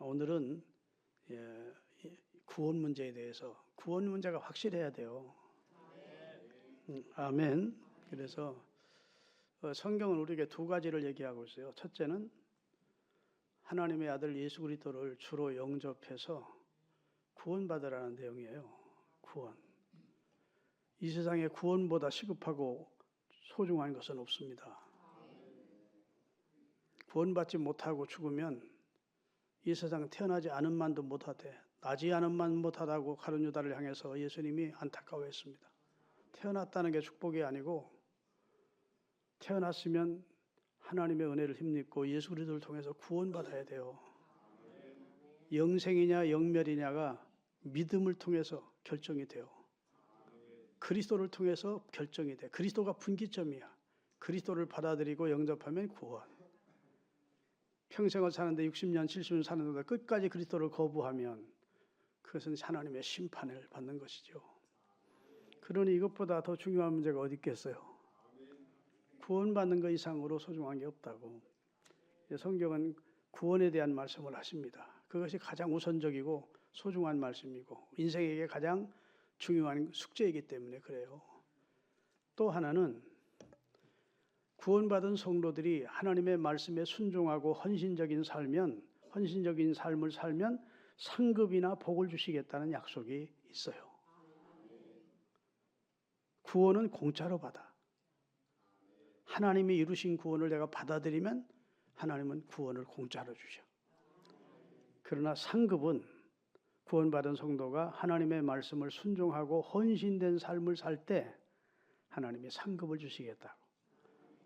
오늘은 구원 문제에 대해서, 구원 문제가 확실해야 돼요. 아멘. 그래서 성경은 우리에게 두 가지를 얘기하고 있어요. 첫째는 하나님의 아들 예수 그리스도를 주로 영접해서 구원받으라는 내용이에요. 구원. 이 세상에 구원보다 시급하고 소중한 것은 없습니다. 구원받지 못하고 죽으면 이 세상 태어나지 않은 만도 못하되 나지 않은 만 못하다고 가룟 유다를 향해서 예수님이 안타까워했습니다. 태어났다는 게 축복이 아니고 태어났으면 하나님의 은혜를 힘입고 예수 그리스도를 통해서 구원받아야 돼요. 영생이냐 영멸이냐가 믿음을 통해서 결정이 돼요. 그리스도를 통해서 결정이 돼. 그리스도가 분기점이야. 그리스도를 받아들이고 영접하면 구원. 평생을 사는데 60년, 70년 사는데 끝까지 그리스도를 거부하면 그것은 하나님의 심판을 받는 것이죠. 그러니 이것보다 더 중요한 문제가 어디 있겠어요? 구원받는 것 이상으로 소중한 게 없다고. 성경은 구원에 대한 말씀을 하십니다. 그것이 가장 우선적이고 소중한 말씀이고 인생에게 가장 중요한 숙제이기 때문에 그래요. 또 하나는 구원받은 성도들이 하나님의 말씀에 순종하고 헌신적인 삶을 살면 상급이나 복을 주시겠다는 약속이 있어요. 구원은 공짜로 받아. 하나님이 이루신 구원을 내가 받아들이면 하나님은 구원을 공짜로 주셔. 그러나 상급은 구원받은 성도가 하나님의 말씀을 순종하고 헌신된 삶을 살 때 하나님이 상급을 주시겠다고.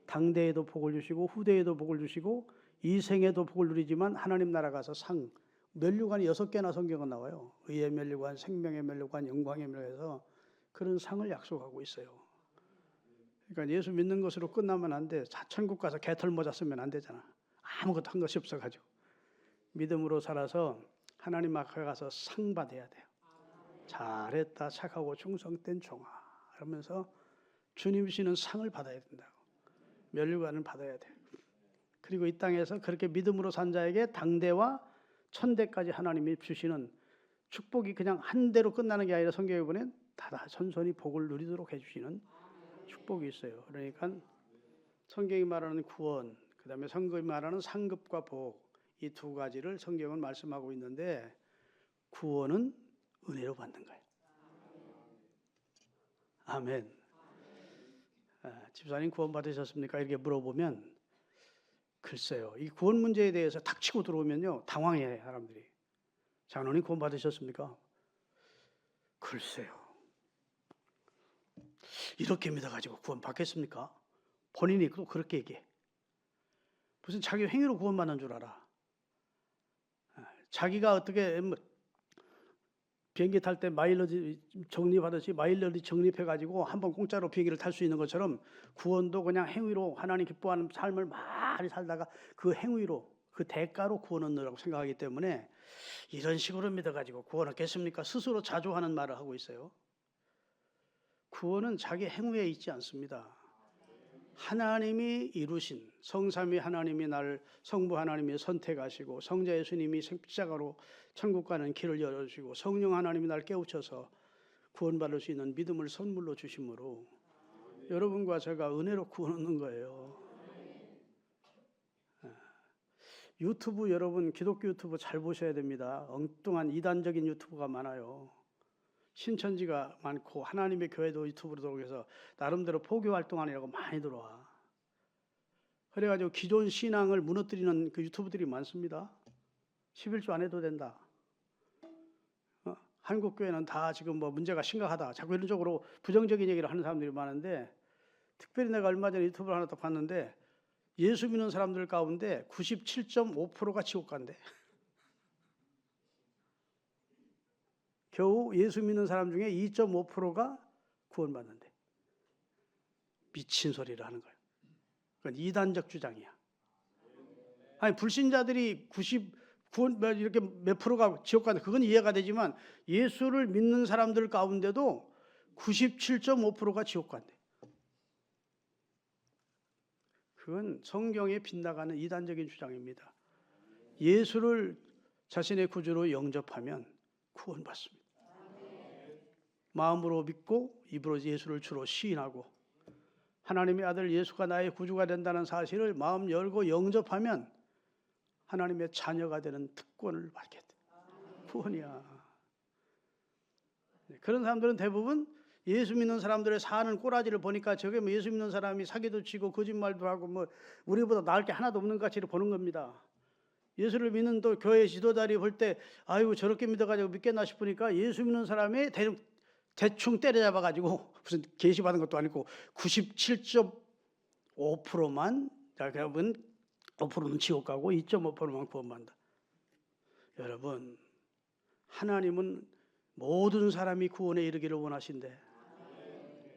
당대에도 복을 주시고 후대에도 복을 주시고 이 생에도 복을 누리지만 하나님 나라 가서 면류관이 6개나 성경은 나와요. 의의 면류관, 생명의 면류관, 영광의 면류관에서 그런 상을 약속하고 있어요. 그러니까 예수 믿는 것으로 끝나면 안 돼. 천국 가서 개털 모자 쓰면 안 되잖아. 아무것도 한 것이 없어가지고. 믿음으로 살아서 하나님 앞에 가서 상 받아야 돼요. 잘했다, 착하고 충성된 종아. 그러면서 주님 주시는 상을 받아야 된다고. 면류관을 받아야 돼요. 그리고 이 땅에서 그렇게 믿음으로 산 자에게 당대와 천대까지 하나님이 주시는 축복이 그냥 한 대로 끝나는 게 아니라 성경에 보면 다 선선히 복을 누리도록 해주시는 축복이 있어요. 그러니까 성경이 말하는 구원, 그 다음에 성경이 말하는 상급과 복, 이 두 가지를 성경은 말씀하고 있는데 구원은 은혜로 받는 거예요. 아멘. 집사님 구원 받으셨습니까? 이렇게 물어보면 글쎄요. 이 구원 문제에 대해서 탁 치고 들어오면요. 당황해 사람들이. 장로님 구원 받으셨습니까? 글쎄요. 이렇게 믿어가지고 구원 받겠습니까? 본인이 또 그렇게 얘기해. 무슨 자기 행위로 구원받는 줄 알아. 자기가 어떻게 비행기 탈 때 마일리지 적립하듯이 마일리지 적립해가지고 한번 공짜로 비행기를 탈 수 있는 것처럼 구원도 그냥 행위로 하나님 기뻐하는 삶을 많이 살다가 그 행위로 그 대가로 구원 얻는다고 생각하기 때문에 이런 식으로 믿어가지고 구원 얻겠습니까? 스스로 자조하는 말을 하고 있어요. 구원은 자기 행위에 있지 않습니다. 하나님이 이루신 성삼위 하나님이 나를 성부 하나님이 선택하시고 성자 예수님이 십자가로 천국 가는 길을 열어주시고 성령 하나님이 날 깨우쳐서 구원받을 수 있는 믿음을 선물로 주심으로 여러분과 제가 은혜로 구원 얻는 거예요. 유튜브 여러분 기독교 유튜브 잘 보셔야 됩니다. 엉뚱한 이단적인 유튜브가 많아요. 신천지가 많고 하나님의 교회도 유튜브로 들어오셔서 나름대로 포교 활동하느라고 많이 들어와. 그래가지고 기존 신앙을 무너뜨리는 그 유튜브들이 많습니다. 11조 안 해도 된다. 한국 교회는 다 지금 문제가 심각하다. 자꾸 이런 쪽으로 부정적인 얘기를 하는 사람들이 많은데 특별히 내가 얼마 전에 유튜브를 하나 딱 봤는데 예수 믿는 사람들 가운데 97.5%가 지옥 간대. 겨우 예수 믿는 사람 중에 2.5%가 구원받는데 미친 소리를 하는 거예요. 그건 이단적 주장이야. 아니 불신자들이 구원 이렇게 몇 프로가 지옥 간다. 그건 이해가 되지만 예수를 믿는 사람들 가운데도 97.5%가 지옥 간대. 그건 성경에 빗나가는 이단적인 주장입니다. 예수를 자신의 구주로 영접하면 구원받습니다. 마음으로 믿고 입으로 예수를 주로 시인하고 하나님의 아들 예수가 나의 구주가 된다는 사실을 마음 열고 영접하면 하나님의 자녀가 되는 특권을 받게 돼. 구원이야. 그런 사람들은 대부분 예수 믿는 사람들의 사는 꼬라지를 보니까 저게 뭐 예수 믿는 사람이 사기도 치고 거짓말도 하고 뭐 우리보다 나을 게 하나도 없는 것 같이 보는 겁니다. 예수를 믿는 또 교회 지도자들이 볼 때 아이고 저렇게 믿어가지고 믿겠나 싶으니까 예수 믿는 사람이 대충 때려잡아가지고 무슨 계시 받은 것도 아니고 97.5%만 자 그러면 5%는 지옥 가고 2.5%만 구원받는다. 여러분 하나님은 모든 사람이 구원에 이르기를 원하신대.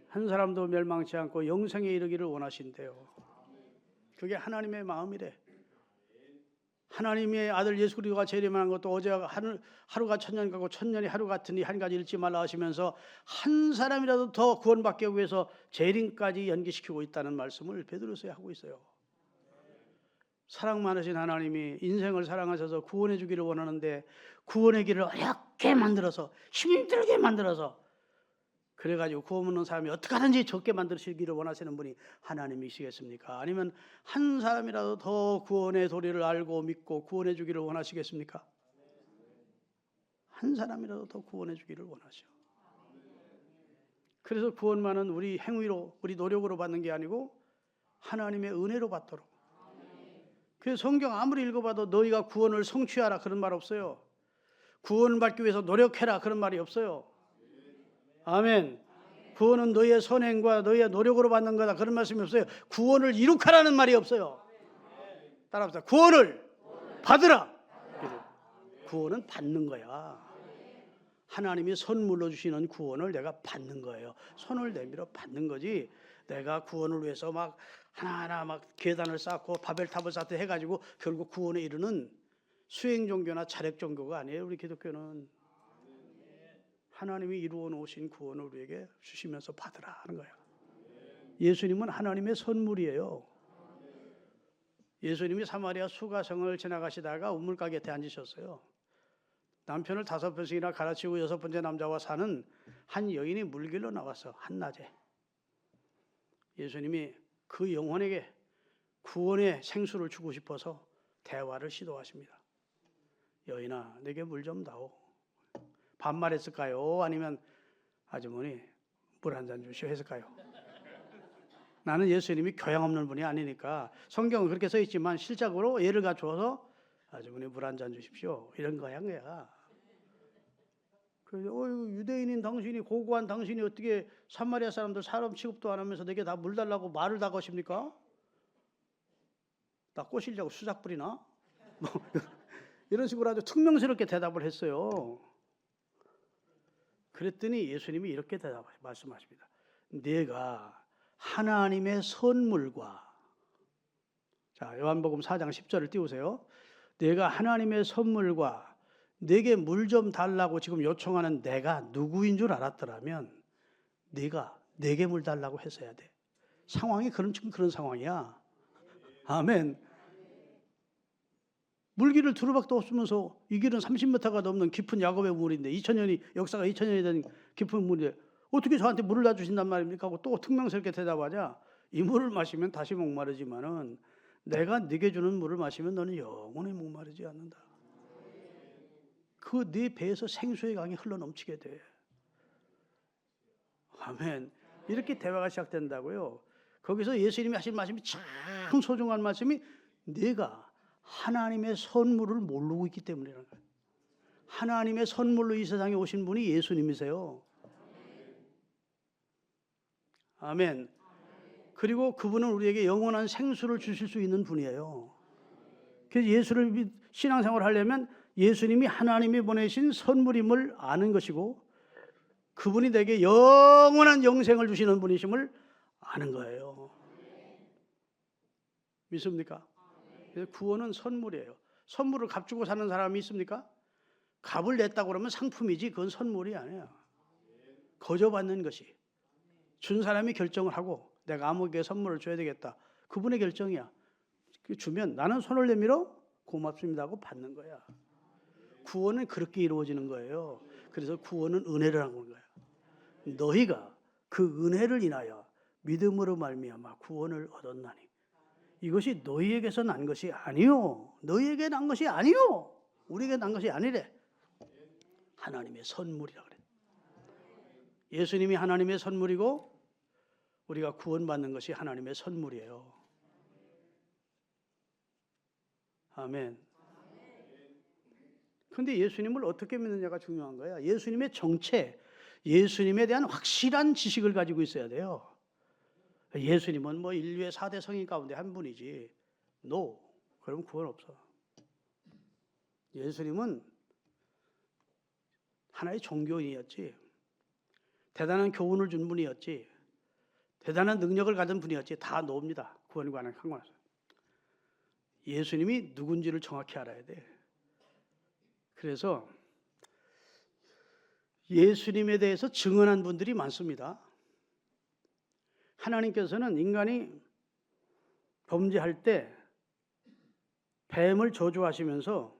한 사람도 멸망치 않고 영생에 이르기를 원하신대요. 그게 하나님의 마음이래. 하나님의 아들 예수 그리스도가 재림하는 것도 어제 하루가 천년 가고 천년이 하루 같으니 한 가지 잃지 말라 하시면서 한 사람이라도 더 구원받기 위해서 재림까지 연기시키고 있다는 말씀을 베드로서에 하고 있어요. 사랑 많으신 하나님이 인생을 사랑하셔서 구원해 주기를 원하는데 구원의 길을 어렵게 만들어서 힘들게 만들어서 그래가지고 구원 없는 사람이 어떻게 하든지 적게 만드시기를 원하시는 분이 하나님이시겠습니까? 아니면 한 사람이라도 더 구원의 도리를 알고 믿고 구원해 주기를 원하시겠습니까? 한 사람이라도 더 구원해 주기를 원하셔. 그래서 구원만은 우리 행위로 우리 노력으로 받는 게 아니고 하나님의 은혜로 받도록. 그래서 성경 아무리 읽어봐도 너희가 구원을 성취하라 그런 말 없어요. 구원을 받기 위해서 노력해라 그런 말이 없어요. 아멘. 구원은 너희의 선행과 너희의 노력으로 받는 거다 그런 말씀이 없어요. 구원을 이룩하라는 말이 없어요. 따라합시다. 구원을 받으라. 구원은 받는 거야. 하나님이 선물로 주시는 구원을 내가 받는 거예요. 손을 내밀어 받는 거지. 내가 구원을 위해서 막 하나하나 막 계단을 쌓고 바벨탑을 쌓고 해가지고 결국 구원에 이르는 수행 종교나 자력 종교가 아니에요. 우리 기독교는 하나님이 이루어 놓으신 구원을 우리에게 주시면서 받으라 하는 거예요. 예수님은 하나님의 선물이에요. 예수님이 사마리아 수가성을 지나가시다가 우물가 곁에 앉으셨어요. 남편을 5번씩이나 갈아치우고 6번째 남자와 사는 한 여인이 물길로 나왔어. 한낮에. 예수님이 그 영혼에게 구원의 생수를 주고 싶어서 대화를 시도하십니다. 여인아, 내게 물 좀 다오. 반말했을까요? 아니면 아주머니 물 한 잔 주시오 했을까요? 나는 예수님이 교양 없는 분이 아니니까 성경은 그렇게 써 있지만 실적으로 예를 갖추어서 아주머니 물 한 잔 주십시오 이런 거야. 그래서 유대인인 당신이 고고한 당신이 어떻게 사마리아 사람들 사람 취급도 안 하면서 내게 다 물 달라고 말을 다 거십니까? 나 꼬시려고 수작 부리나? 뭐 이런 식으로 아주 퉁명스럽게 대답을 했어요. 그랬더니 예수님이 이렇게 말씀하십니다. 내가 하나님의 선물과 자 요한복음 4장 10절을 띄우세요. 내가 하나님의 선물과 내게 물 좀 달라고 지금 요청하는 내가 누구인 줄 알았더라면 네가 내게 물 달라고 했어야 돼. 상황이 지금 그런 상황이야. 아멘. 물길을 두루박도 없으면서 이 길은 30m가 넘는 깊은 야곱의 물인데 역사가 2000년이 된 깊은 물인데 어떻게 저한테 물을 다 주신단 말입니까? 하고 또 퉁명스럽게 대답하자. 이 물을 마시면 다시 목마르지만은 내가 네게 주는 물을 마시면 너는 영원히 목마르지 않는다. 그 네 배에서 생수의 강이 흘러넘치게 돼. 아멘. 이렇게 대화가 시작된다고요. 거기서 예수님이 하신 말씀이 참 소중한 말씀이 네가 하나님의 선물을 모르고 있기 때문이라는 거예요. 하나님의 선물로 이 세상에 오신 분이 예수님이세요. 아멘. 그리고 그분은 우리에게 영원한 생수를 주실 수 있는 분이에요. 그래서 예수를 신앙생활을 하려면 예수님이 하나님이 보내신 선물임을 아는 것이고 그분이 내게 영원한 영생을 주시는 분이심을 아는 거예요. 믿습니까? 구원은 선물이에요. 선물을 값 주고 사는 사람이 있습니까? 값을 냈다고 그러면 상품이지 그건 선물이 아니야. 거저받는 것이. 준 사람이 결정을 하고 내가 아무에게 선물을 줘야 되겠다. 그분의 결정이야. 주면 나는 손을 내밀어 고맙습니다 하고 받는 거야. 구원은 그렇게 이루어지는 거예요. 그래서 구원은 은혜를 한 거예요. 너희가 그 은혜를 인하여 믿음으로 말미암아 구원을 얻었나니 이것이 너희에게서 난 것이 아니요. 너희에게 난 것이 아니요. 우리에게 난 것이 아니래. 하나님의 선물이라 그래. 예수님이 하나님의 선물이고 우리가 구원받는 것이 하나님의 선물이에요. 아멘. 그런데 예수님을 어떻게 믿느냐가 중요한 거야. 예수님의 정체, 예수님에 대한 확실한 지식을 가지고 있어야 돼요. 예수님은 뭐 인류의 4대 성인 가운데 한 분이지. No. 그럼 구원 없어. 예수님은 하나의 종교인이었지. 대단한 교훈을 준 분이었지. 대단한 능력을 가진 분이었지. 다 노입니다. 구원과는 상관없어요. 예수님이 누군지를 정확히 알아야 돼. 그래서 예수님에 대해서 증언한 분들이 많습니다. 하나님께서는 인간이 범죄할 때 뱀을 저주하시면서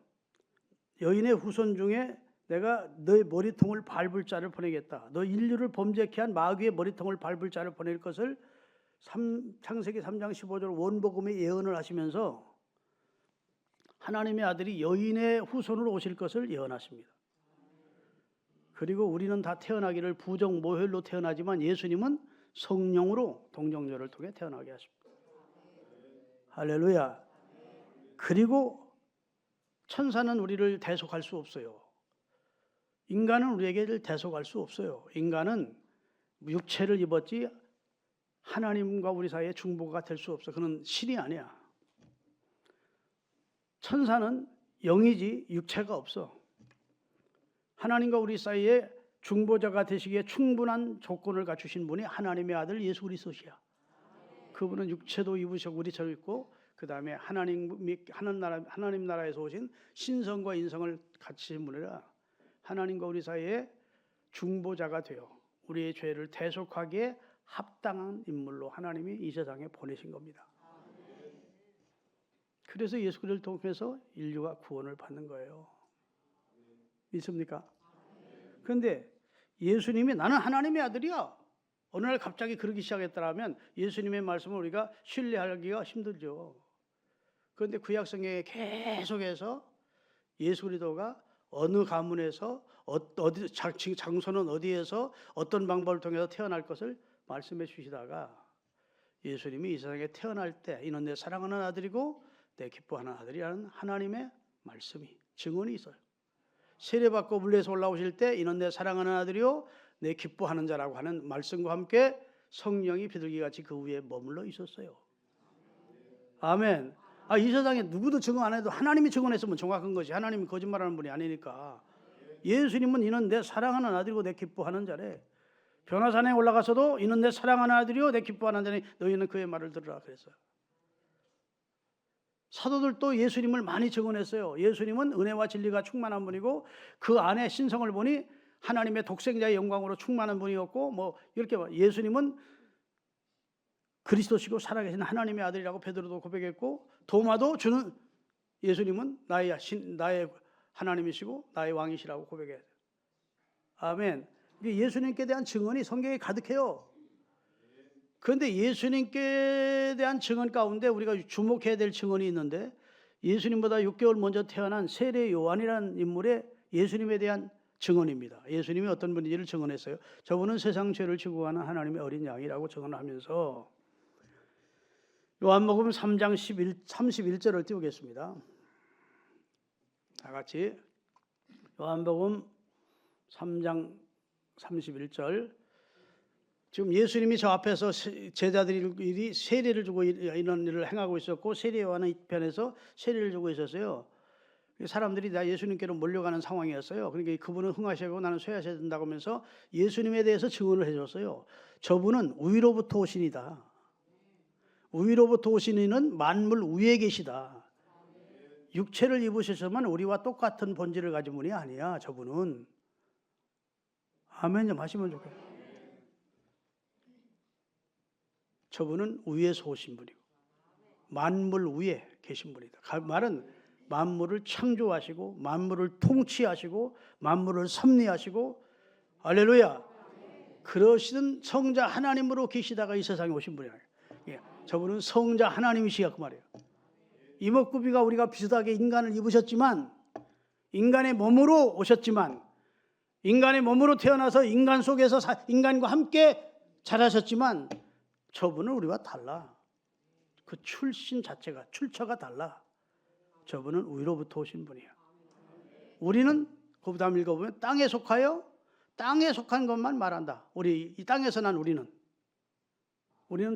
여인의 후손 중에 내가 너의 머리통을 밟을 자를 보내겠다. 너 인류를 범죄케 한 마귀의 머리통을 밟을 자를 보낼 것을 창세기 3장 15절 원복음의 예언을 하시면서 하나님의 아들이 여인의 후손으로 오실 것을 예언하십니다. 그리고 우리는 다 태어나기를 부정 모혈로 태어나지만 예수님은 성령으로 동정녀를 통해 태어나게 하십니다. 할렐루야. 그리고 천사는 우리를 대속할 수 없어요. 인간은 우리에게 대속할 수 없어요. 인간은 육체를 입었지 하나님과 우리 사이에 중보가 될 수 없어. 그는 신이 아니야. 천사는 영이지 육체가 없어. 하나님과 우리 사이에 중보자가 되시기에 충분한 조건을 갖추신 분이 하나님의 아들 예수 그리스도시야. 그분은 육체도 입으시고 우리처럼 입고 그 다음에 하나님 나라에서 오신 신성과 인성을 갖추신 분이라 하나님과 우리 사이에 중보자가 되어 우리의 죄를 대속하기에 합당한 인물로 하나님이 이 세상에 보내신 겁니다. 그래서 예수 그리스도를 통해서 인류가 구원을 받는 거예요. 믿습니까? 그런데 예수님이 나는 하나님의 아들이야. 어느 날 갑자기 그러기 시작했더라면 예수님의 말씀을 우리가 신뢰하기가 힘들죠. 그런데 구약성경에 계속해서 예수 그리스도가 어느 가문에서 어디 장소는 어디에서 어떤 방법을 통해서 태어날 것을 말씀해 주시다가 예수님이 이 세상에 태어날 때 이는 내 사랑하는 아들이고 내 기뻐하는 아들이라는 하나님의 말씀이 증언이 있어요. 세례받고 물에서 올라오실 때 이는 내 사랑하는 아들이요 내 기뻐하는 자라고 하는 말씀과 함께 성령이 비둘기같이 그 위에 머물러 있었어요. 아멘. 이 세상에 누구도 증언 안 해도 하나님이 증언했으면 정확한 것이 하나님이 거짓말하는 분이 아니니까. 예수님은 이는 내 사랑하는 아들이고 내 기뻐하는 자래. 변화산에 올라가서도 이는 내 사랑하는 아들이요 내 기뻐하는 자니 너희는 그의 말을 들으라 그랬어요. 사도들도 예수님을 많이 증언했어요. 예수님은 은혜와 진리가 충만한 분이고 그 안에 신성을 보니 하나님의 독생자의 영광으로 충만한 분이었고 뭐 이렇게 예수님은 그리스도시고 살아계신 하나님의 아들이라고 베드로도 고백했고 도마도 주는 예수님은 나의 하나님이시고 나의 왕이시라고 고백해요. 아멘. 예수님께 대한 증언이 성경에 가득해요. 그런데 예수님께 대한 증언 가운데 우리가 주목해야 될 증언이 있는데 예수님보다 6개월 먼저 태어난 세례 요한이라는 인물의 예수님에 대한 증언입니다. 예수님이 어떤 분인지를 증언했어요. 저분은 세상 죄를 지고 가는 하나님의 어린 양이라고 증언하면서 요한복음 3장 31절을 띄우겠습니다. 다 같이 요한복음 3장 31절. 지금 예수님이 저 앞에서 제자들이 세례를 주고 이런 일을 행하고 있었고 세례 요한은 이편에서 세례를 주고 있었어요. 사람들이 다 예수님께로 몰려가는 상황이었어요. 그러니까 그분은 흥하셔야 하고 나는 쇠하셔야 된다고 하면서 예수님에 대해서 증언을 해줬어요. 저분은 위로부터 오신 이다. 위로부터 오신 이는 만물 위에 계시다. 육체를 입으셨지만 우리와 똑같은 본질을 가진 분이 아니야. 저분은. 아멘 좀 하시면 좋겠어요. 저분은 위에서 오신 분이고 만물 위에 계신 분이다. 말은 만물을 창조하시고 만물을 통치하시고 만물을 섭리하시고 할렐루야. 그러시는 성자 하나님으로 계시다가 이 세상에 오신 분이에요. 예, 저분은 성자 하나님이시야 그 말이에요. 이목구비가 우리가 비슷하게 인간을 입으셨지만 인간의 몸으로 오셨지만 인간의 몸으로 태어나서 인간 속에서 인간과 함께 자라셨지만 저분은 우리와 달라. 그 출신 자체가 출처가 달라. 저분은 위로부터 오신 분이에요. 우리는 그 다음 읽어보면 땅에 속하여 땅에 속한 것만 말한다. 우리 이 땅에서 난 우리는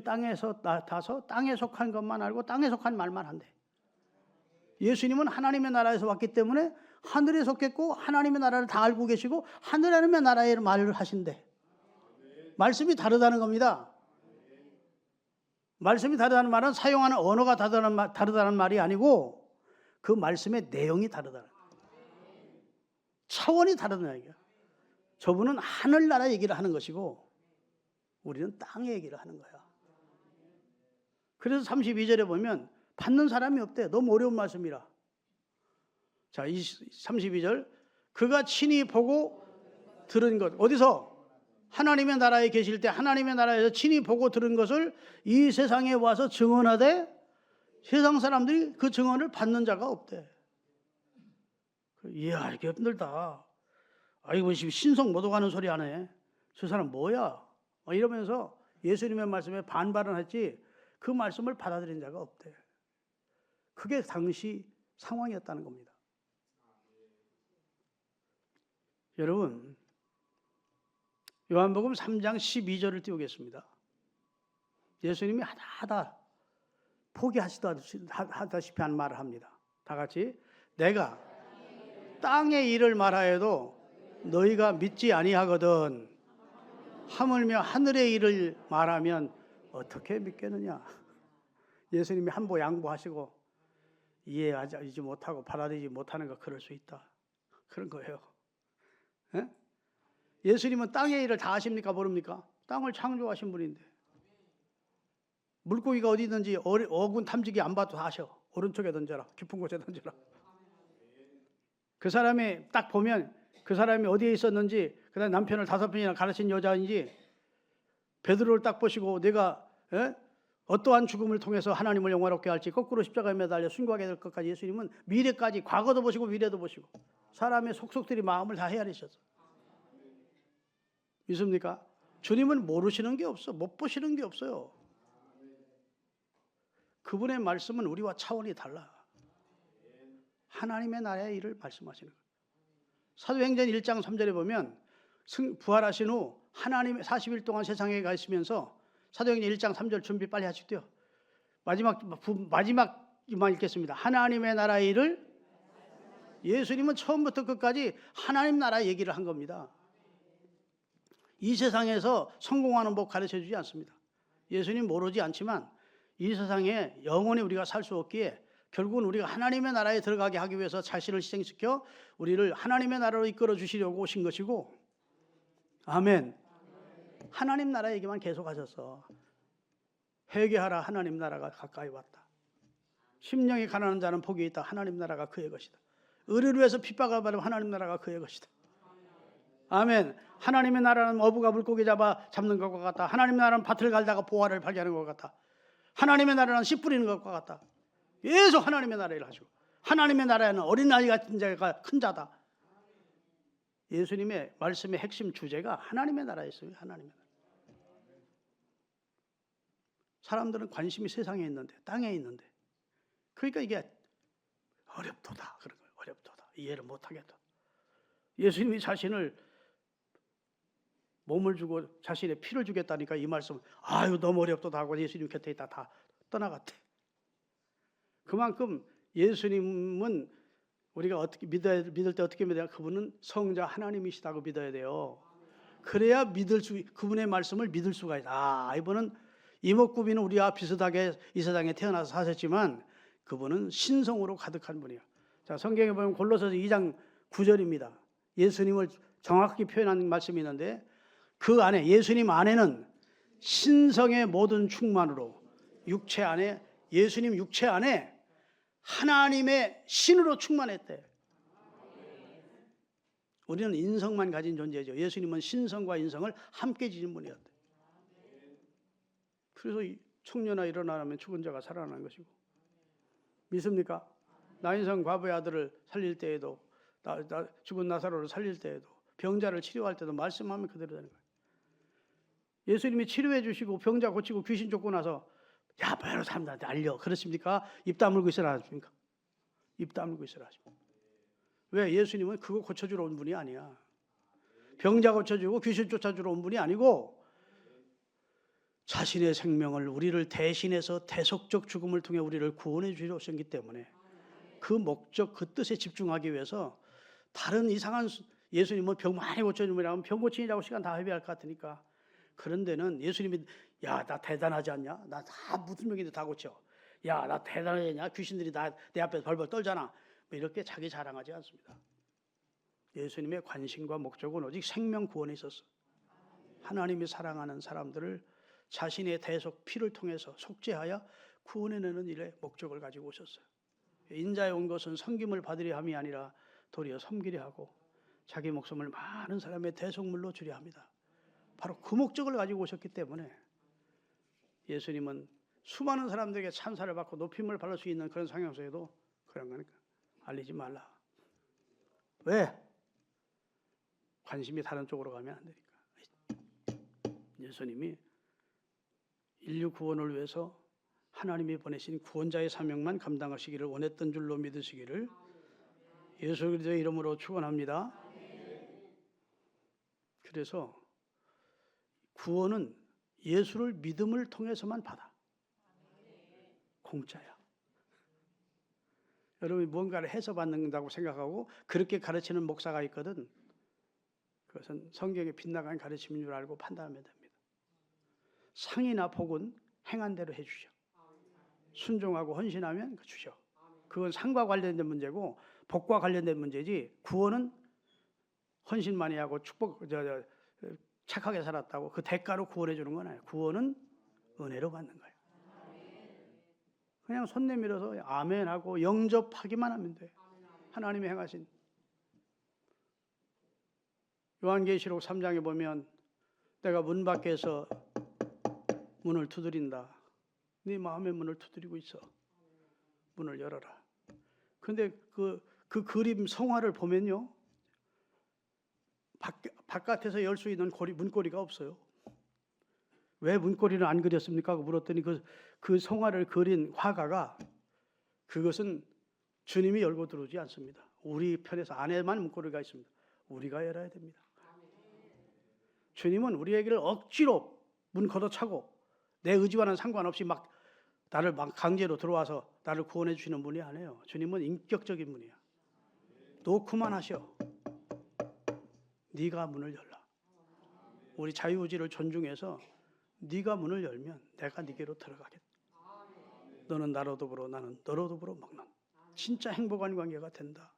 땅에서 나타서 땅에 속한 것만 알고 땅에 속한 말만 한대. 예수님은 하나님의 나라에서 왔기 때문에 하늘에 속했고 하나님의 나라를 다 알고 계시고 하나님의 나라의 말을 하신대. 말씀이 다르다는 겁니다. 말씀이 다르다는 말은 사용하는 언어가 다르다는 말이 아니고 그 말씀의 내용이 다르다는 거예요. 차원이 다르다는 얘기예요. 저분은 하늘나라 얘기를 하는 것이고 우리는 땅의 얘기를 하는 거야. 그래서 32절에 보면 받는 사람이 없대. 너무 어려운 말씀이라. 자, 32절. 그가 친히 보고 들은 것. 어디서? 하나님의 나라에 계실 때 하나님의 나라에서 친히 보고 들은 것을 이 세상에 와서 증언하되 세상 사람들이 그 증언을 받는 자가 없대. 이야, 이게 힘들다. 아이고, 신성 못 오가는 소리 하네. 저 사람 뭐야? 이러면서 예수님의 말씀에 반발은 했지 그 말씀을 받아들인 자가 없대. 그게 당시 상황이었다는 겁니다. 여러분, 요한복음 3장 12절을 띄우겠습니다. 예수님이 하다 포기하시다시피 한 말을 합니다. 다 같이. 내가 땅의 일을 말하여도 너희가 믿지 아니하거든. 하물며 하늘의 일을 말하면 어떻게 믿겠느냐. 예수님이 한보 양보하시고 이해하지 못하고 받아들이지 못하는 거 그럴 수 있다. 그런 거예요. 예? 예수님은 땅의 일을 다 하십니까 모릅니까? 땅을 창조하신 분인데 물고기가 어디 있는지 어군 탐지기 안 봐도 다 아셔. 오른쪽에 던져라. 깊은 곳에 던져라. 그 사람이 딱 보면 그 사람이 어디에 있었는지 그다음에 남편을 5번이나 가르친 여자인지 베드로를 딱 보시고 내가 어떠한 죽음을 통해서 하나님을 영화롭게 할지 거꾸로 십자가에 매달려 순교하게 될 것까지 예수님은 미래까지 과거도 보시고 미래도 보시고 사람의 속속들이 마음을 다 헤아리셨어. 믿습니까? 주님은 모르시는 게 없어. 못 보시는 게 없어요. 그분의 말씀은 우리와 차원이 달라. 하나님의 나라의 일을 말씀하시는 거예요. 사도행전 1장 3절에 보면 부활하신 후 하나님의 40일 동안 세상에 가 있으면서 사도행전 1장 3절 준비 빨리 하시고요. 마지막만 읽겠습니다. 하나님의 나라의 일을 예수님은 처음부터 끝까지 하나님 나라 얘기를 한 겁니다. 이 세상에서 성공하는 법 가르쳐주지 않습니다. 예수님 모르지 않지만 이 세상에 영원히 우리가 살 수 없기에 결국은 우리가 하나님의 나라에 들어가게 하기 위해서 자신을 희생시켜 우리를 하나님의 나라로 이끌어 주시려고 오신 것이고 아멘. 하나님 나라 얘기만 계속 하셨어. 회개하라 하나님 나라가 가까이 왔다. 심령이 가난한 자는 복이 있다. 하나님 나라가 그의 것이다. 의를 위해서 핍박을 받으면 하나님 나라가 그의 것이다. 아멘. 하나님의 나라는 어부가 물고기 잡는 것과 같다. 하나님의 나라는 밭을 갈다가 보화를 발견하는 것 같다. 하나님의 나라는 씨 뿌리는 것과 같다. 계속 하나님의 나라를 하시고 하나님의 나라에는 어린아이 같은 자가 큰 자다. 예수님의 말씀의 핵심 주제가 하나님의 나라였어요. 하나님의 나라. 사람들은 관심이 세상에 있는데 땅에 있는데 그러니까 이게 어렵도다. 그런 거예요. 어렵도다. 이해를 못하겠다. 예수님이 자신을 몸을 주고 자신의 피를 주겠다니까 이 말씀 아유 너무 어렵도다 하고 예수님 곁에 있다 다 떠나갔대. 그만큼 예수님은 우리가 어떻게 믿을 때 어떻게 믿어야 그분은 성자 하나님이시다고 믿어야 돼요. 그래야 그분의 말씀을 믿을 수가 있다. 이분은 이목구비는 우리와 비슷하게 이 세상에 태어나서 사셨지만 그분은 신성으로 가득한 분이에요. 자, 성경에 보면 골로새서 2장 9절입니다. 예수님을 정확히 표현한 말씀이 있는데 그 안에 예수님 안에는 신성의 모든 충만으로 육체 안에 예수님 육체 안에 하나님의 신으로 충만했대. 우리는 인성만 가진 존재죠. 예수님은 신성과 인성을 함께 지닌 분이었대. 그래서 이 청년아 일어나라면 죽은 자가 살아나는 것이고. 믿습니까? 나인성 과부의 아들을 살릴 때에도, 죽은 나사로를 살릴 때에도, 병자를 치료할 때도 말씀하면 그대로 되는 거예요. 예수님이 치료해 주시고 병자 고치고 귀신 쫓고 나서 야, 여러 사람들한테 알려. 그렇습니까? 입 다물고 있으라 하십니까? 입 다물고 있으라 하십니까? 왜? 예수님은 그거 고쳐주러 온 분이 아니야. 병자 고쳐주고 귀신 쫓아주러 온 분이 아니고 자신의 생명을 우리를 대신해서 대속적 죽음을 통해 우리를 구원해 주려 오셨기 때문에 그 목적, 그 뜻에 집중하기 위해서 다른 이상한 예수님은 병 많이 고쳐주면 병 고치느라고 시간 다 회비할 것 같으니까 그런 데는 예수님이 야, 나 대단하지 않냐? 나 다 무슨 병인데 다 고쳐. 야, 나 대단하지 않냐? 귀신들이 내 앞에서 벌벌 떨잖아. 뭐 이렇게 자기 자랑하지 않습니다. 예수님의 관심과 목적은 오직 생명 구원에 있었어. 하나님이 사랑하는 사람들을 자신의 대속 피를 통해서 속죄하여 구원해내는 일에 목적을 가지고 오셨어요. 인자에 온 것은 섬김을 받으려 함이 아니라 도리어 섬기려 하고 자기 목숨을 많은 사람의 대속물로 주려 합니다. 바로 그 목적을 가지고 오셨기 때문에 예수님은 수많은 사람들에게 찬사를 받고 높임을 받을 수 있는 그런 상황 속에도 그런 거니까 알리지 말라. 왜? 관심이 다른 쪽으로 가면 안 되니까. 예수님이 인류 구원을 위해서 하나님이 보내신 구원자의 사명만 감당하시기를 원했던 줄로 믿으시기를 예수 그리스도의 이름으로 축원합니다. 그래서 구원은 예수를 믿음을 통해서만 받아. 공짜야. 여러분이 무언가를 해서 받는다고 생각하고 그렇게 가르치는 목사가 있거든. 그것은 성경에 빗나간 가르침인 줄 알고 판단하면 됩니다. 상이나 복은 행한 대로 해주셔. 순종하고 헌신하면 주셔. 그건 상과 관련된 문제고 복과 관련된 문제지 구원은 헌신 많이 하고 착하게 살았다고 그 대가로 구원해 주는 건 아니에요. 구원은 은혜로 받는 거예요. 그냥 손 내밀어서 아멘하고 영접하기만 하면 돼. 하나님이 행하신. 요한계시록 3장에 보면 내가 문 밖에서 문을 두드린다. 네 마음의 문을 두드리고 있어. 문을 열어라. 그런데 그 그림 성화를 보면요. 바깥에서 열 수 있는 문고리가 없어요. 왜 문고리를 안 그렸습니까? 물었더니 그 성화를 그린 화가가 그것은 주님이 열고 들어오지 않습니다. 우리 편에서 안에만 문고리가 있습니다. 우리가 열어야 됩니다. 주님은 우리에게를 억지로 문 걷어차고 내 의지와는 상관없이 나를 강제로 들어와서 나를 구원해 주시는 분이 아니에요. 주님은 인격적인 분이야. 놓고만 하셔. 네가 문을 열라. 우리 자유의지를 존중해서 네가 문을 열면 내가 네게로 들어가겠다. 너는 나로 더불어 나는 너로 더불어 먹는 진짜 행복한 관계가 된다.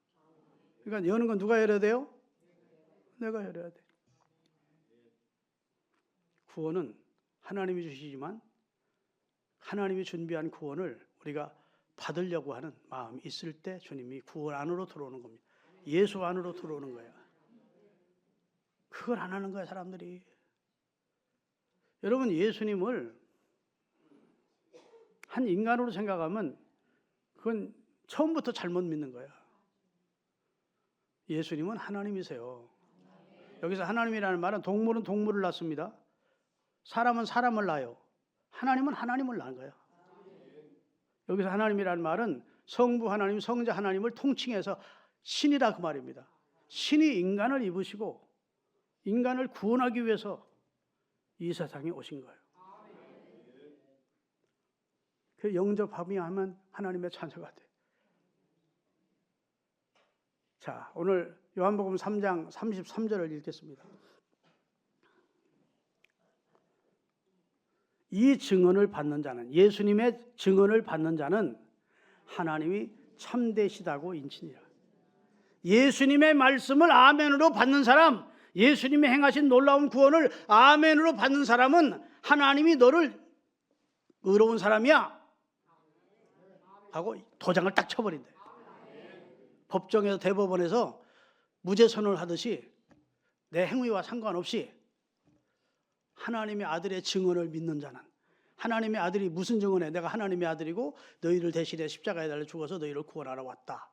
그러니까 여는 건 누가 열어야 돼요? 내가 열어야 돼. 구원은 하나님이 주시지만 하나님이 준비한 구원을 우리가 받으려고 하는 마음이 있을 때 주님이 구원 안으로 들어오는 겁니다. 예수 안으로 들어오는 거야. 그걸 안 하는 거야 사람들이. 여러분 예수님을 한 인간으로 생각하면 그건 처음부터 잘못 믿는 거야. 예수님은 하나님이세요. 여기서 하나님이라는 말은 동물은 동물을 낳습니다. 사람은 사람을 낳아요. 하나님은 하나님을 낳은 거야. 여기서 하나님이라는 말은 성부 하나님, 성자 하나님을 통칭해서 신이라 그 말입니다. 신이 인간을 입으시고 인간을 구원하기 위해서 이 세상에 오신 거예요. 그 영접하면 하나님의 찬사가 돼. 자, 오늘 요한복음 3장 33절을 읽겠습니다. 이 증언을 받는 자는, 예수님의 증언을 받는 자는 하나님이 참되시다고 인치니라. 예수님의 말씀을 아멘으로 받는 사람, 예수님이 행하신 놀라운 구원을 아멘으로 받는 사람은 하나님이 너를 의로운 사람이야, 하고 도장을 딱 쳐버린다. 법정에서 대법원에서 무죄 선언을 하듯이 내 행위와 상관없이 하나님의 아들의 증언을 믿는 자는, 하나님의 아들이 무슨 증언해? 내가 하나님의 아들이고 너희를 대신해 십자가에 달려 죽어서 너희를 구원하러 왔다.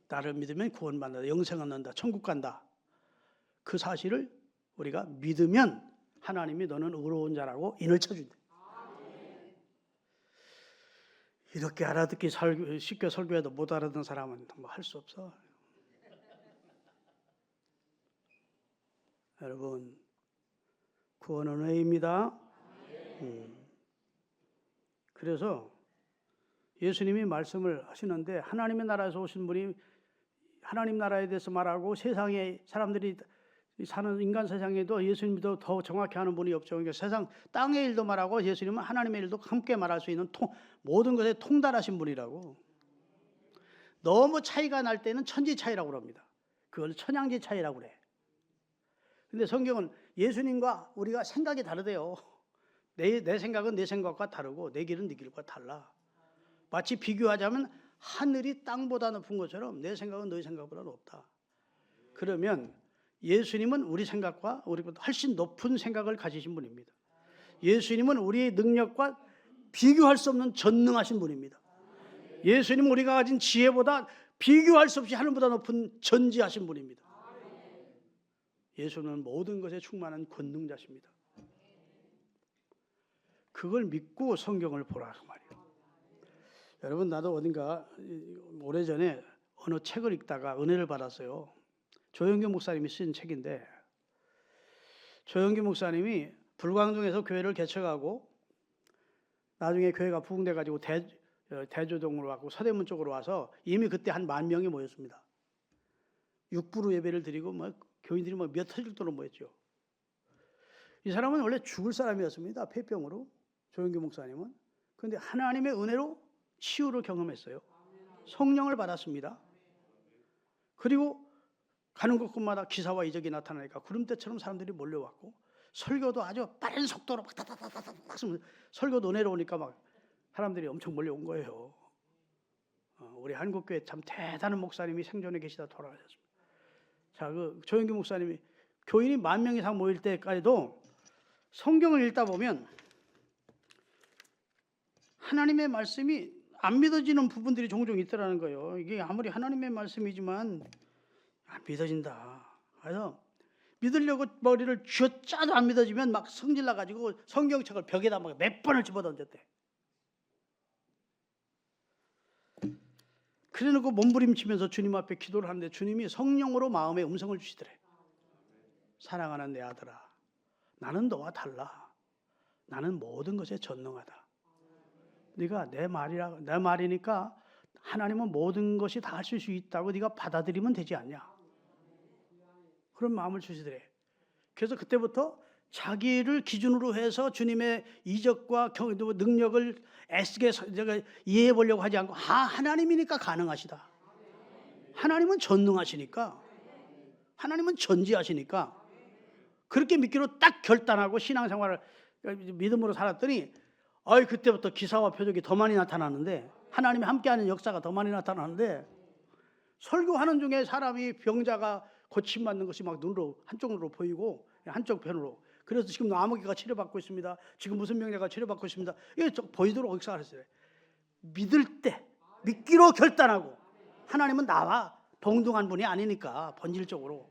나를 믿으면 구원받는다. 영생 얻는다. 천국 간다. 그 사실을 우리가 믿으면 하나님이 너는 의로운 자라고 인을 쳐준다. 이렇게 알아듣기 쉽게 설교해도 못 알아듣는 사람은 뭐 할 수 없어. 여러분, 구원은 은혜입니다. 그래서 예수님이 말씀을 하시는데 하나님의 나라에서 오신 분이 하나님 나라에 대해서 말하고 세상에 사람들이 사는 인간 세상에도 예수님도 더 정확히 하는 분이 없죠. 그러니까 세상 땅의 일도 말하고 예수님은 하나님의 일도 함께 말할 수 있는 모든 것에 통달하신 분이라고. 너무 차이가 날 때는 천지 차이라고 그럽니다. 그걸 천양지 차이라고 그래. 근데 성경은 예수님과 우리가 생각이 다르대요. 내 생각은 내 생각과 다르고 내 길은 네 길과 달라. 마치 비교하자면 하늘이 땅보다 높은 것처럼 내 생각은 너희 생각보다 높다. 그러면 예수님은 우리 생각과 우리보다 훨씬 높은 생각을 가지신 분입니다. 예수님은 우리의 능력과 비교할 수 없는 전능하신 분입니다. 예수님은 우리가 가진 지혜보다 비교할 수 없이 하늘보다 높은 전지하신 분입니다. 예수는 모든 것에 충만한 권능자십니다. 그걸 믿고 성경을 보라고 말이에요. 여러분, 나도 어딘가 오래전에 어느 책을 읽다가 은혜를 받았어요. 조영규 목사님이 쓴 책인데, 조영규 목사님이 불광동에서 교회를 개척하고 나중에 교회가 부흥돼 가지고 대조동으로 가고 서대문 쪽으로 와서 이미 그때 한 10,000명이 모였습니다. 육부로 예배를 드리고 교인들이 몇 터질 도로 모였죠. 이 사람은 원래 죽을 사람이었습니다. 폐병으로. 조영규 목사님은. 그런데 하나님의 은혜로 치유를 경험했어요. 성령을 받았습니다. 그리고 가는 곳곳마다 기사와 이적이 나타나니까 구름대처럼 사람들이 몰려왔고, 설교도 아주 빠른 속도로 막 다다다다닥 설교도 내려오니까 막 사람들이 엄청 몰려온 거예요. 우리 한국교회 참 대단한 목사님이 생존에 계시다 돌아가셨습니다. 자, 조영규 목사님이 교인이 10,000명 이상 모일 때까지도 성경을 읽다 보면 하나님의 말씀이 안 믿어지는 부분들이 종종 있더라는 거예요. 이게 아무리 하나님의 말씀이지만 안 믿어진다. 그래서 믿으려고 머리를 쥐어짜도 안 믿어지면 막 성질 나가지고 성경책을 벽에다 막 몇 번을 집어던졌대. 그래놓고 몸부림치면서 주님 앞에 기도를 하는데 주님이 성령으로 마음에 음성을 주시더래. 사랑하는 내 아들아, 나는 너와 달라. 나는 모든 것에 전능하다. 네가 내 말이니까 하나님은 모든 것이 다 하실 수 있다고 네가 받아들이면 되지 않냐. 그런 마음을 주시더래. 그래서 그때부터 자기를 기준으로 해서 주님의 이적과 능력을 애쓰게 이해해 보려고 하지 않고 하나님이니까 가능하시다. 하나님은 전능하시니까, 하나님은 전지하시니까 그렇게 믿기로 딱 결단하고 신앙생활을 믿음으로 살았더니 그때부터 기사와 표적이 더 많이 나타나는데, 하나님이 함께하는 역사가 더 많이 나타나는데, 설교하는 중에 사람이 병자가 고침받는 것이 막 눈으로 한쪽 눈으로 보이고 한쪽 편으로. 그래서 지금 아무개가 치료받고 있습니다. 지금 무슨 병자가 치료받고 있습니다. 이게 보이도록 역사를 했어요. 믿을 때 믿기로 결단하고, 하나님은 나와 동등한 분이 아니니까, 본질적으로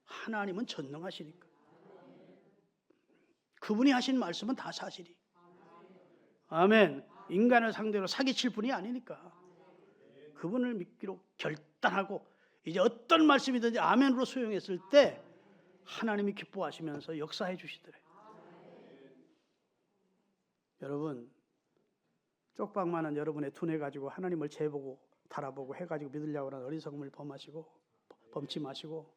하나님은 전능하시니까 그분이 하신 말씀은 다 사실이. 아멘. 인간을 상대로 사기칠 분이 아니니까 그분을 믿기로 결단하고 이제 어떤 말씀이든지 아멘으로 수용했을 때 하나님이 기뻐하시면서 역사해 주시더래. 여러분, 쪽박 많은 여러분의 두뇌 가지고 하나님을 재보고 달아보고 해가지고 믿으려고 하는 어리석음을 범치 마시고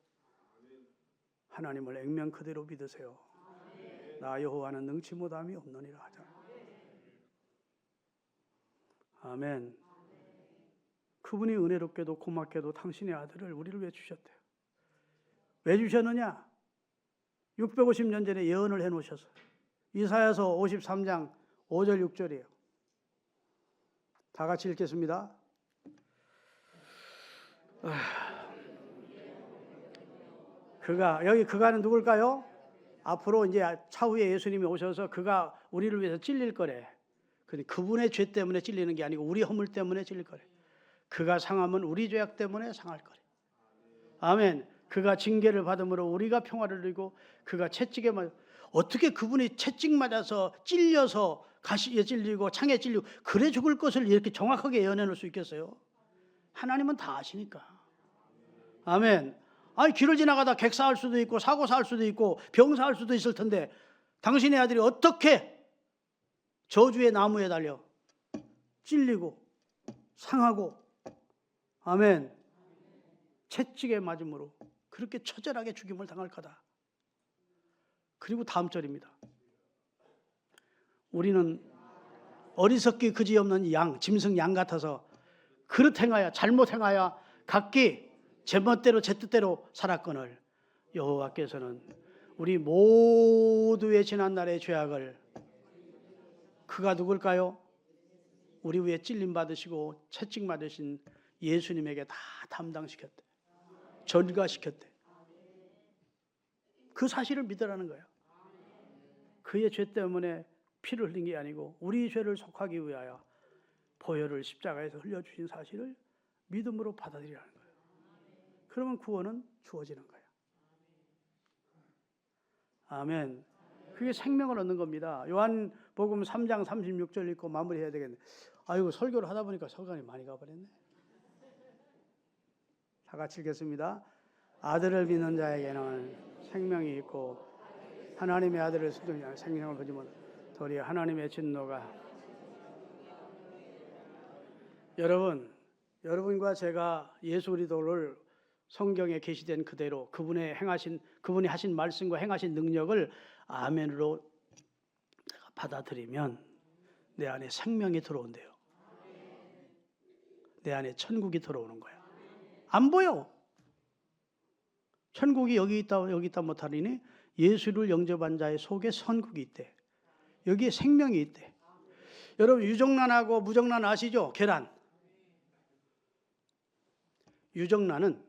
하나님을 액면 그대로 믿으세요. 나 여호와는 능치 못함이 없느니라 하자. 아멘. 그분이 은혜롭게도 고맙게도 당신의 아들을 우리를 위해 주셨대요. 왜 주셨느냐? 650년 전에 예언을 해놓으셔서. 이사야서 53장 5절 6절이에요. 다 같이 읽겠습니다. 여기 그가는 누굴까요? 앞으로 이제 차후에 예수님이 오셔서 그가 우리를 위해서 찔릴 거래. 근데 그분의 죄 때문에 찔리는 게 아니고 우리 허물 때문에 찔릴 거래. 그가 상함은 우리 죄악 때문에 상할 거래. 아멘. 그가 징계를 받음으로 우리가 평화를 누리고 그가 채찍에 맞아. 어떻게 그분이 채찍 맞아서 찔려서 가시에 찔리고 창에 찔리고 그래 죽을 것을 이렇게 정확하게 예언해 놓을 수 있겠어요? 하나님은 다 아시니까. 아멘. 아니 길을 지나가다 객사할 수도 있고 사고사할 수도 있고 병사할 수도 있을 텐데 당신의 아들이 어떻게 저주의 나무에 달려 찔리고 상하고 아멘 채찍에 맞음으로 그렇게 처절하게 죽임을 당할 거다. 그리고 다음 절입니다. 우리는 어리석기 그지없는 양, 짐승 양 같아서 그릇 행하여 잘못 행하여 각기 제멋대로 제 뜻대로 살았거늘 여호와께서는 우리 모두의 지난날의 죄악을 그가 누굴까요? 우리 위에 찔림 받으시고 채찍 맞으신 예수님에게 다 담당시켰대. 전가시켰대. 그 사실을 믿으라는 거예요. 그의 죄 때문에 피를 흘린 게 아니고 우리 죄를 속하기 위하여 보혈을 십자가에서 흘려주신 사실을 믿음으로 받아들이라는 거예요. 그러면 구원은 주어지는 거예요. 아멘. 그게 생명을 얻는 겁니다. 요한복음 3장 36절 읽고 마무리해야 되겠네. 아이고 설교를 하다 보니까 시간이 많이 가버렸네. 다 같이 읽겠습니다. 아들을 믿는 자에게는 생명이 있고 하나님의 아들을 순종하여 생명을 거지 못 도리어 하나님의 진노가 여러분과 제가 예수 그리스도를 성경에 계시된 그대로 그분이 하신 말씀과 행하신 능력을 아멘으로 내가 받아들이면 내 안에 생명이 들어온대요. 내 안에 천국이 들어오는 거야. 안 보여. 천국이 여기 있다 못하리니 예수를 영접한 자의 속에 선국이 있대. 여기에 생명이 있대. 여러분 유정란하고 무정란 아시죠? 계란. 유정란은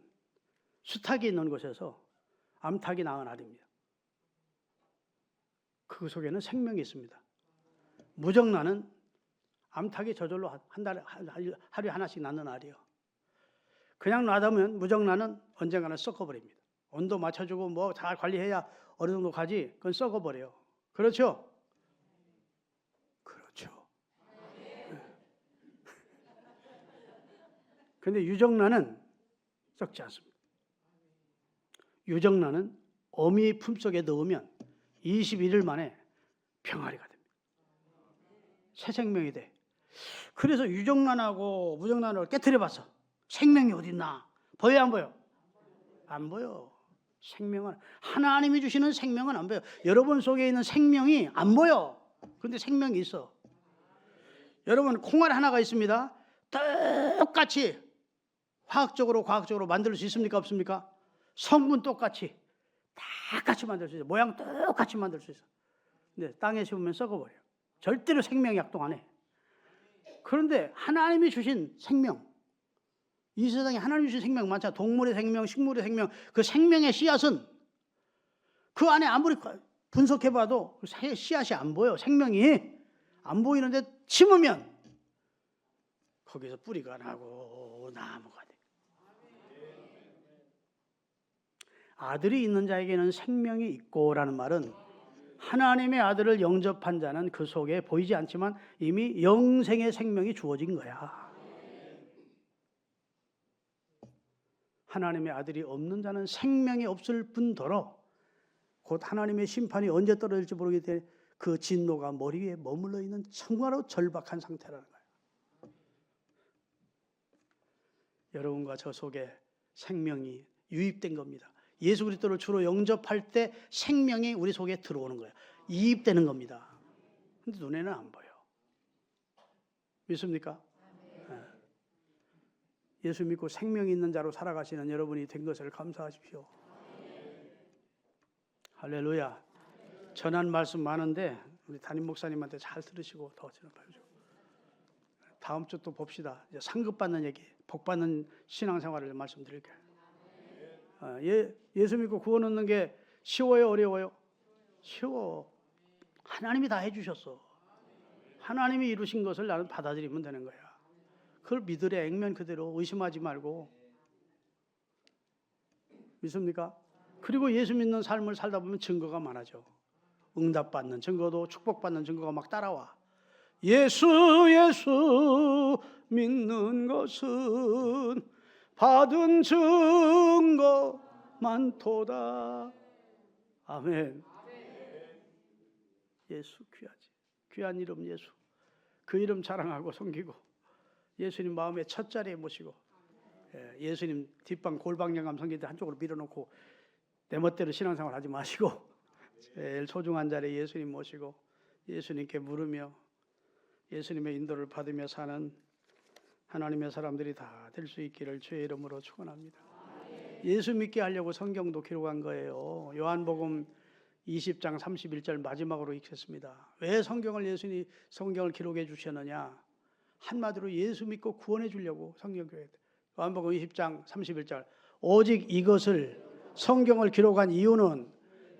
수탉이 있는 곳에서 암탉이 낳은 알입니다. 그 속에는 생명이 있습니다. 무정란은 암탉이 저절로 하루에 하나씩 낳는 알이요. 그냥 놔두면 무정란은 언젠가는 썩어버립니다. 온도 맞춰주고 뭐 잘 관리해야 어느 정도 가지. 그건 썩어버려요. 그렇죠? 그렇죠. 그런데 유정란은 썩지 않습니다. 유정란은 어미 품속에 넣으면 21일 만에 병아리가 됩니다. 새 생명이 돼. 그래서 유정란하고 무정란을 깨트려봤어. 생명이 어디 있나? 보여 안 보여? 안 보여. 생명은 하나님이 주시는 생명은 안 보여. 여러분 속에 있는 생명이 안 보여. 그런데 생명이 있어. 여러분 콩알 하나가 있습니다. 똑같이 화학적으로 과학적으로 만들 수 있습니까? 없습니까? 성분 똑같이 만들 수 있어요. 모양 똑같이 만들 수 있어. 근데 땅에 심으면 썩어버려요. 절대로 생명이 작동 안 해. 그런데 하나님이 주신 생명, 이 세상에 하나님이 주신 생명 많잖아. 동물의 생명, 식물의 생명, 그 생명의 씨앗은 그 안에 아무리 분석해봐도 씨앗이 안 보여. 생명이 안 보이는데 심으면 거기서 뿌리가 나고 나무가 돼. 아들이 있는 자에게는 생명이 있고라는 말은 하나님의 아들을 영접한 자는 그 속에 보이지 않지만 이미 영생의 생명이 주어진 거야. 하나님의 아들이 없는 자는 생명이 없을 뿐더러 곧 하나님의 심판이 언제 떨어질지 모르기 때문에 그 진노가 머리 위에 머물러 있는 정말로 절박한 상태라는 거예요. 여러분과 저 속에 생명이 유입된 겁니다. 예수 그리스도를 주로 영접할 때 생명이 우리 속에 들어오는 거예요. 이입되는 겁니다. 근데 눈에는 안 보여. 믿습니까? 예수 믿고 생명이 있는 자로 살아가시는 여러분이 된 것을 감사하십시오. 할렐루야. 전한 말씀 많은데 우리 담임 목사님한테 잘 들으시고 더 전파해주고 다음 주 또 봅시다. 이제 상급 받는 얘기, 복 받는 신앙생활을 말씀드릴게요. 예수 믿고 구원 얻는 게 쉬워요, 어려워요? 쉬워. 하나님이 다 해주셨어. 하나님이 이루신 것을 나는 받아들이면 되는 거야. 그걸 믿으래. 액면 그대로 의심하지 말고. 믿습니까? 그리고 예수 믿는 삶을 살다 보면 증거가 많아져. 응답받는 증거도 축복받는 증거가 막 따라와. 예수 믿는 것은 받은 증거 많도다. 아멘. 예수 귀하지. 귀한 이름 예수. 그 이름 자랑하고 섬기고 예수님 마음의 첫 자리에 모시고 예수님 뒷방 골방 영감 섬기때 한쪽으로 밀어놓고 내 멋대로 신앙생활 하지 마시고 제일 소중한 자리에 예수님 모시고 예수님께 물으며 예수님의 인도를 받으며 사는 하나님의 사람들이 다 될 수 있기를 주의 이름으로 축원합니다. 예수 믿게 하려고 성경도 기록한 거예요. 요한복음 20장 31절 마지막으로 읽겠습니다. 왜 성경을 기록해 주셨느냐? 한마디로 예수 믿고 구원해 주려고 성경 기록해. 요한복음 20장 31절. 오직 이것을 성경을 기록한 이유는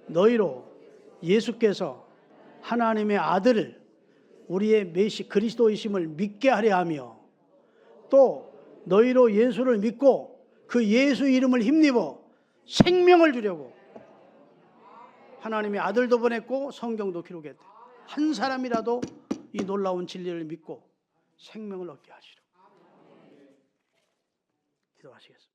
너희로 예수께서 하나님의 아들 우리의 메시 그리스도이심을 믿게 하려 하며 또 너희로 예수를 믿고 그 예수 이름을 힘입어 생명을 주려고 하나님의 아들도 보냈고 성경도 기록했대. 한 사람이라도 이 놀라운 진리를 믿고 생명을 얻게 하시려. 기도하시겠습니다.